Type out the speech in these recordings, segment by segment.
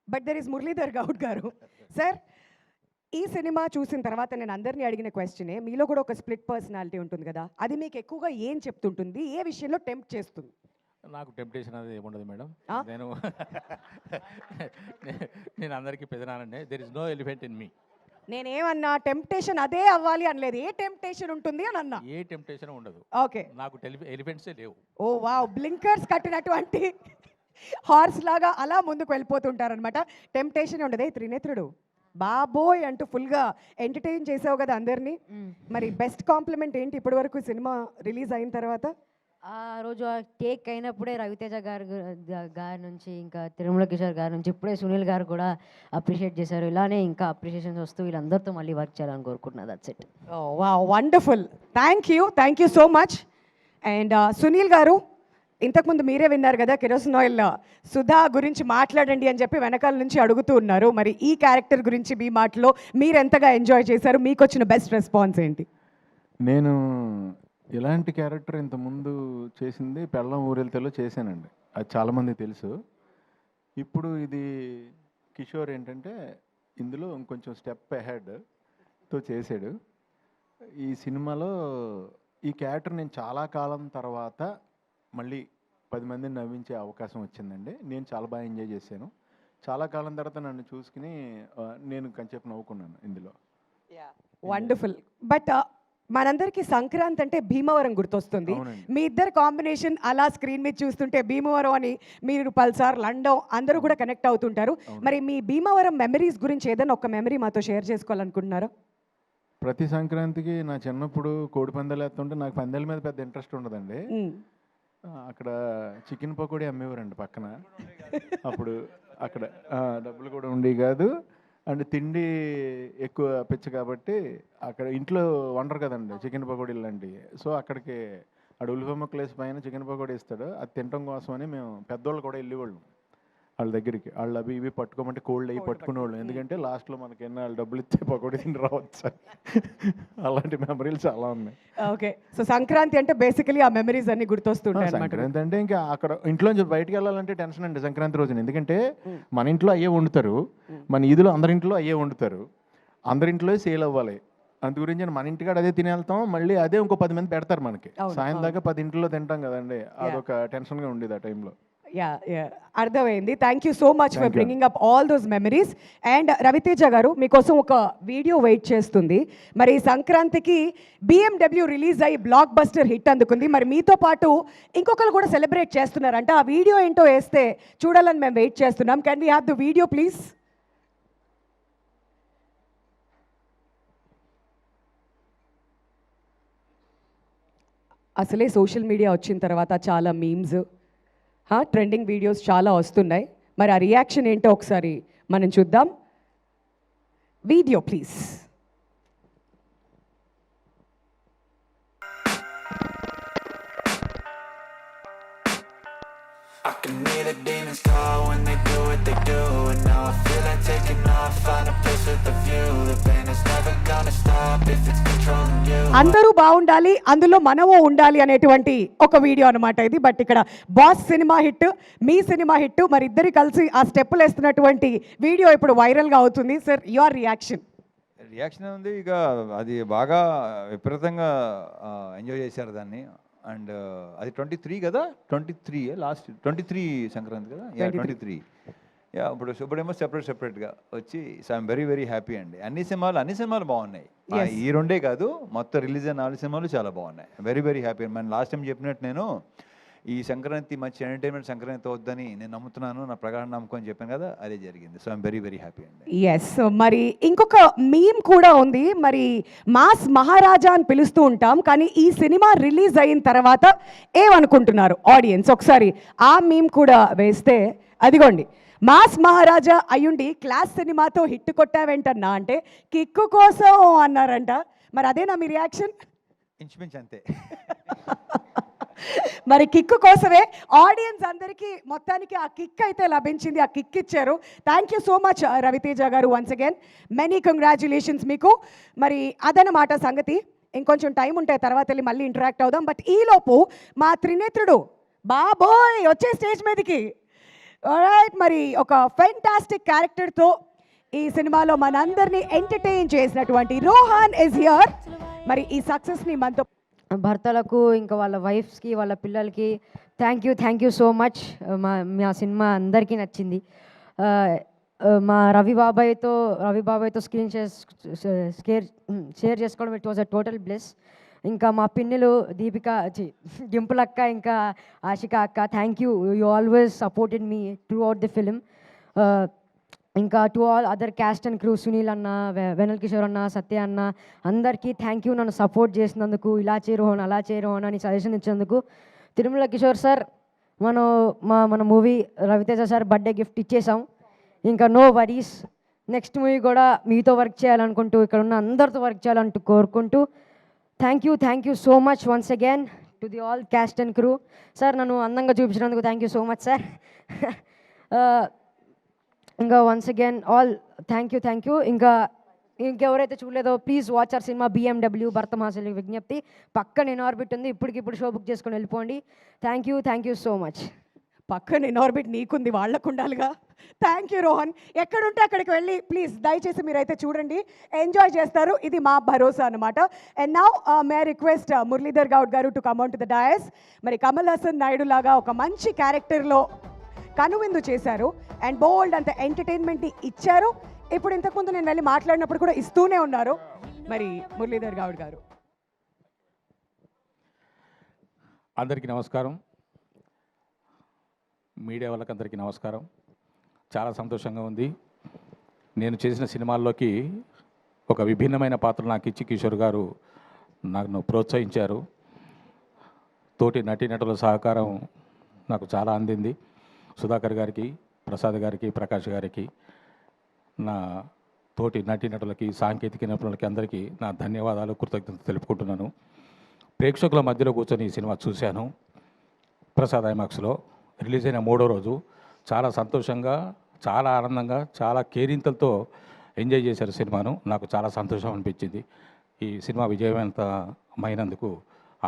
But there is Muralidhar Goud గారు. Sir, ఈ cinema చూసిన తర్వాత నేను అందరినీ అడిగిన క్వశ్చనే, మీలో కూడా ఒక స్ప్లిట్ పర్సనాలిటీ ఉంటుంది కదా, అది మీకు ఎక్కువగా ఏం చెప్తుంటుంది, ఏ విషయంలో టెంప్ట్ చేస్తుంది? నాకు టెంప్టేషన్ అనేది ఏముండదు మేడం. ఆ? నేను నేను అందరికీ పెదనానండి. There is no elephant in me. నేనేమన్నా టెంప్టేషన్ అదే అవ్వాలి అనలేదు, ఏ టెంప్టేషన్ ఉంటుంది అని అన్నా. ఏ టెంప్టేషన్ ఉండదు. ఓకే. నాకు ఎలిఫెంట్సే లేవు. ఓ వావ్, బ్లింకర్స్ కట్టినటువంటి హార్స్ లాగా అలా ముందుకు వెళ్ళిపోతుంటారనమాట. టెంప్టేషన్ ఉండదు. త్రినేత్రుడు బాబోయ్ అంటూ ఫుల్గా ఎంటర్టైన్ చేసావు కదా అందరినీ. మరి బెస్ట్ కాంప్లిమెంట్ ఏంటి ఇప్పటి వరకు సినిమా రిలీజ్ అయిన తర్వాత? ఆ రోజు ఆ టేక్ అయినప్పుడే రవితేజ గారి నుంచి, ఇంకా తిరుమల కిషోర్ గారి నుంచి, ఇప్పుడే సునీల్ గారు కూడా అప్రిషియేట్ చేశారు. ఇలానే ఇంకా అప్రిషియేషన్స్ వస్తూ వీళ్ళందరితో మళ్ళీ వర్క్ చేయాలని కోరుకుంటున్నా. That's it. Oh wow, wonderful. Thank you so much. And Sunil గారు, ఇంతకుముందు మీరే విన్నారు కదా, కిరోసిన్ ఆయిల్ సుధా గురించి మాట్లాడండి అని చెప్పి వెనకాల నుంచి అడుగుతూ ఉన్నారు. మరి ఈ క్యారెక్టర్ గురించి మీ మాటలో మీరు ఎంతగా ఎంజాయ్ చేశారు, మీకు వచ్చిన బెస్ట్ రెస్పాన్స్ ఏంటి? నేను ఇలాంటి క్యారెక్టర్ ఇంతకుముందు చేసింది పెళ్ళం ఊరెళ్తేలో చేశానండి, అది చాలామంది తెలుసు. ఇప్పుడు ఇది కిషోర్ ఏంటంటే ఇందులో ఇంకొంచెం స్టెప్ అహెడ్తో చేశాడు. ఈ సినిమాలో ఈ క్యారెక్టర్ నేను చాలా కాలం తర్వాత మళ్ళీ 10 మందిని నవ్వించే అవకాశం వచ్చిందండి. నేను చాలా బాగా ఎంజాయ్ చేశాను. చాలా కాలం తర్వాత నన్ను చూసుకుని నేను కొంచెంసేపు నవ్వుకున్నాను ఇందులో. వండర్ఫుల్. బట్ మనందరికీ సంక్రాంతి అంటే భీమవరం గుర్తొస్తుంది. మీ ఇద్దరు కాంబినేషన్ అలా స్క్రీన్ మీద చూస్తుంటే భీమవరం అని మీరు పల్సార్, లండన్ అందరూ కూడా కనెక్ట్ అవుతుంటారు. మరి మీ భీమవరం మెమరీస్ గురించి ఏదైనా ఒక మెమరీ మాతో షేర్ చేసుకోవాలనుకుంటున్నారా? ప్రతి సంక్రాంతికి నా చిన్నప్పుడు కోడి పందాలు వేస్తుంటే నాకు పందాల మీద పెద్ద ఇంట్రెస్ట్ ఉండదండి. అక్కడ చికెన్ పకోడీ అమ్మేవారండి పక్కన. అప్పుడు అక్కడ డబ్బులు కూడా ఉండేవి కాదు, అండ్ తిండి ఎక్కువ పిచ్చ కాబట్టి అక్కడ ఇంట్లో వండరు కదండి చికెన్ పకోడీలు లాంటివి. సో అక్కడికి అక్కడ ఉల్లిపాయ ముక్కలు వేసి పైన చికెన్ పకోడీ ఇస్తాడు, అది తినడం కోసమని మేము పెద్దోళ్ళు కూడా వెళ్ళేవాళ్ళం వాళ్ళ దగ్గరికి. వాళ్ళు అవి ఇవి పట్టుకోమంటే కోల్డ్ అవి పట్టుకునేవాళ్ళం, ఎందుకంటే లాస్ట్లో మనకి ఎన్న వాళ్ళు డబ్బులు ఇచ్చే పకోడీ తిని రావచ్చు. అలాంటి మెమరీలు చాలా ఉన్నాయి. ఓకే. సో సంక్రాంతి అంటే బేసికలీ ఆ మెమరీస్ అన్ని గుర్తొస్తుంటాయి. సంక్రాంతి అంటే ఇంకా అక్కడ ఇంట్లోంచి బయటికి వెళ్ళాలంటే టెన్షన్ అండి సంక్రాంతి రోజున, ఎందుకంటే మన ఇంట్లో అయ్యే వండుతారు, మన ఈదులో అందరింట్లో అయ్యే వండుతారు, అందరింట్లో సేల్ అవ్వాలి. అందు గురించి మన ఇంటికాడ అదే తిని వెళ్తాం, మళ్ళీ అదే ఇంకో 10 మంది పెడతారు మనకి. సాయం దాకా 10 ఇంట్లో తింటాం కదండి, అదొక టెన్షన్గా ఉండేది ఆ టైంలో. అర్థమైంది. Thank you so much for bringing up all those memories. And Ravi Teja గారు, మీకోసం ఒక వీడియో వెయిట్ చేస్తుంది. మరి సంక్రాంతికి BMW రిలీజ్ అయ్యి బ్లాక్ బస్టర్ హిట్ అందుకుంది. మరి మీతో పాటు ఇంకొకరు కూడా సెలబ్రేట్ చేస్తున్నారంట. ఆ వీడియో ఏంటో వేస్తే చూడాలని మేము వెయిట్ చేస్తున్నాం. Can we have the video please? అసలే సోషల్ మీడియా వచ్చిన తర్వాత చాలా మీమ్స్, ట్రెండింగ్ వీడియోస్ చాలా వస్తున్నాయి. మరి ఆ రియాక్షన్ ఏంటో ఒకసారి మనం చూద్దాం. Video please. I can hear the demons call when they do what they do, and now I feel like taking off, find a place with a view. The pain is never gonna stop if it's controlling you. అందరూ బాగుండాలి, అందులో మనము ఉండాలి అనేటువంటి ఒక video అనమాట ఇది. But ఇక్కడ బాస్ సినిమా హిట్, మీ సినిమా హిట్, మరి ఇద్దరు కలిసి ఆ స్టెప్పులు వేస్తున్నటువంటి వీడియో ఇప్పుడు వైరల్గా అవుతుంది. సార్, యువర్ రియాక్షన్ ఉంది. ఇక అది బాగా విపరీతంగా ఎంజాయ్ చేశారు దాన్ని. అండ్ అది 23 కదా, 23 లాస్ట్ 23 సంక్రాంతి కదా, 23. ఇప్పుడేమో సెపరేట్గా వచ్చి. సో ఐఎమ్ వెరీ హ్యాపీ అండి. అన్ని సినిమాలు బాగున్నాయి. ఈ రెండే కాదు, మొత్తం రిలీజ్ అయిన 4 సినిమాలు చాలా బాగున్నాయి. Very happy. మన లాస్ట్ టైం చెప్పినట్టు నేను ఈ సంక్రాంతి మంచి ఎంటర్టైన్మెంట్ సంక్రాంతి అవుద్దని నేను నమ్ముతున్నాను, నా ప్రగాఢ నమ్మకం అని చెప్పాను కదా, అదే జరిగింది. సో ఐఎమ్ వెరీ హ్యాపీ అండి. ఎస్. మరి ఇంకొక మీమ్ కూడా ఉంది. మరి మాస్ మహారాజా అని పిలుస్తూ ఉంటాం, కానీ ఈ సినిమా రిలీజ్ అయిన తర్వాత ఏమనుకుంటున్నారు ఆడియన్స్? ఒకసారి ఆ మీమ్ కూడా వేస్తే, అదిగోండి, మాస్ మహారాజా అయ్యుండి క్లాస్ సినిమాతో హిట్ కొట్టావేంటన్నా అంటే కిక్కు కోసం అన్నారంట. మరి అదేనా మీ రియాక్షన్? ఇంచుమించు అంతే. మరి కిక్ కోసమే ఆడియన్స్ అందరికీ మొత్తానికి ఆ కిక్ అయితే లభించింది, ఆ కిక్ ఇచ్చారు. Thank you so much Ravi Teja గారు, వన్స్ అగైన్ మెనీ కంగ్రాచులేషన్స్ మీకు. మరి అదనమాట సంగతి. ఇంకొంచెం టైం ఉంటే తర్వాత వెళ్ళి మళ్ళీ ఇంటరాక్ట్ అవుదాం. బట్ ఈలోపు మా త్రినేత్రుడు బాబోయ్ వచ్చే స్టేజ్ మీదకి ఆల్రైట్, మరి ఒక ఫెంటాస్టిక్ క్యారెక్టర్తో ఈ సినిమాలో మనందరినీ ఎంటర్టైన్ చేసినటువంటి రోహన్ ఇస్ హియర్. మరి ఈ సక్సెస్ని మనతో భర్తలకు ఇంకా వాళ్ళ వైఫ్స్కి వాళ్ళ పిల్లలకి థ్యాంక్ యూ సో మచ్. మా సినిమా అందరికీ నచ్చింది. మా రవి బాబాయ్తో స్క్రీన్ షేర్ చేసుకోవడం it was a total bless. ఇంకా మా పిన్నెలు దీపిక డింపుల్ అక్క ఇంకా ఆశిక అక్క, thank you always supported me throughout the film. ఇంకా to all other cast and crew, Sunil అన్న, వెనల్ కిషోర్ అన్న, సత్య అన్న, అందరికీ థ్యాంక్ యూ నన్ను సపోర్ట్ చేసినందుకు, ఇలా చేయరోహన్ అలా చేయరోహన్ అని సజెషన్ ఇచ్చినందుకు. తిరుమల కిషోర్ సార్, మన movie Ravi Teja sir birthday gift ఇచ్చేసాం. ఇంకా నో వరీస్, నెక్స్ట్ మూవీ కూడా మీతో వర్క్ చేయాలనుకుంటూ, ఇక్కడ ఉన్న అందరితో వర్క్ చేయాలంటూ కోరుకుంటూ thank you so much once again to the all cast and crew. Sir నన్ను అందంగా చూపించినందుకు thank you so much sir. ఇంకా once again all thank you. ఇంకెవరైతే చూడలేదో please watch our cinema BMW భరతమాసలి విజ్ఞప్తి. పక్కన ఇన్ఆర్బిట్ ఉంది, ఇప్పటికిప్పుడు షో బుక్ చేసుకొని వెళ్ళిపోండి. Thank you so much. పక్కన ఇన్ఆర్బిట్ నీకుంది, వాళ్ళకు ఉండాలిగా. Thank you Rohan. ఎక్కడుంటే అక్కడికి వెళ్ళి ప్లీజ్ దయచేసి మీరైతే చూడండి, ఎంజాయ్ చేస్తారు. ఇది మా భరోసా అనమాట. And now may request Muralidhar Goud గారు to come on to the dais. మరి కమల్ హాసన్ నాయుడు లాగా ఒక మంచి క్యారెక్టర్లో కనువిందు చేశారు అండ్ బోల్డ్ అంత ఎంటర్టైన్మెంట్ని ఇచ్చారు. ఇప్పుడు ఇంతకుముందు నేను వెళ్ళి మాట్లాడినప్పుడు కూడా ఇస్తూనే ఉన్నారు. మరి మురళీధర్ గౌడ్ గారు. అందరికీ నమస్కారం, మీడియా వాళ్ళకందరికీ నమస్కారం. చాలా సంతోషంగా ఉంది. నేను చేసిన సినిమాల్లోకి ఒక విభిన్నమైన పాత్ర నాకు ఇచ్చి కిషోర్ గారు నన్ను ప్రోత్సహించారు. తోటి నటీనటుల సహకారం నాకు చాలా అందింది. సుధాకర్ గారికి, ప్రసాద్ గారికి, ప్రకాష్ గారికి, నా తోటి నటీనటులకి, సాంకేతిక నిపుణులకి అందరికీ నా ధన్యవాదాలు, కృతజ్ఞతలు తెలుపుకుంటున్నాను. ప్రేక్షకుల మధ్యలో కూర్చొని ఈ సినిమా చూశాను. ప్రసాద్ ఐమాక్స్లో రిలీజ్ అయిన 3వ రోజు చాలా సంతోషంగా, చాలా ఆనందంగా, చాలా కేరింతలతో ఎంజాయ్ చేశారు సినిమాను. నాకు చాలా సంతోషం అనిపించింది. ఈ సినిమా విజయవంతమైనందుకు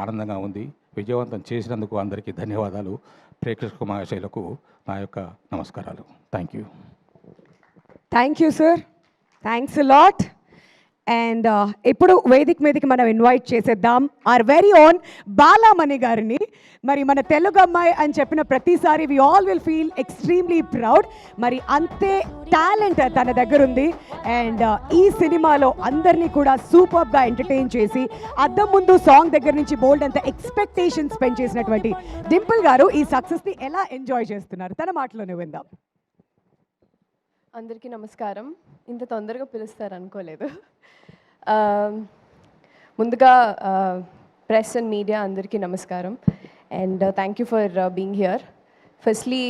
ఆనందంగా ఉంది. విజయవంతం చేసినందుకు అందరికీ ధన్యవాదాలు. ప్రేక్షక మహాశైలకు నా యొక్క నమస్కారాలు. Thank you sir. Thanks lot. And ఇప్పుడు వేదిక మీదకి మనం ఇన్వైట్ చేసేద్దాం ఆర్ వెరీ ఓన్ బాలామణి గారిని. మరి మన తెలుగు అమ్మాయి అని చెప్పిన ప్రతిసారి we all will feel extremely proud. మరి అంతే టాలెంట్ తన దగ్గర ఉంది. అండ్ ఈ సినిమాలో అందరినీ కూడా సూపర్గా ఎంటర్టైన్ చేసి అద్దం ముందు సాంగ్ దగ్గర నుంచి బోల్డ్ అంత ఎక్స్పెక్టేషన్స్ స్పెండ్ చేసినటువంటి డింపుల్ గారు ఈ సక్సెస్ని ఎలా ఎంజాయ్ చేస్తున్నారు తన మాటలోనే విందాం. అందరికీ నమస్కారం. ఇంత తొందరగా పిలుస్తారు అనుకోలేదు. ముందుగా ప్రెస్ అండ్ మీడియా అందరికీ నమస్కారం and thank you for being here. Firstly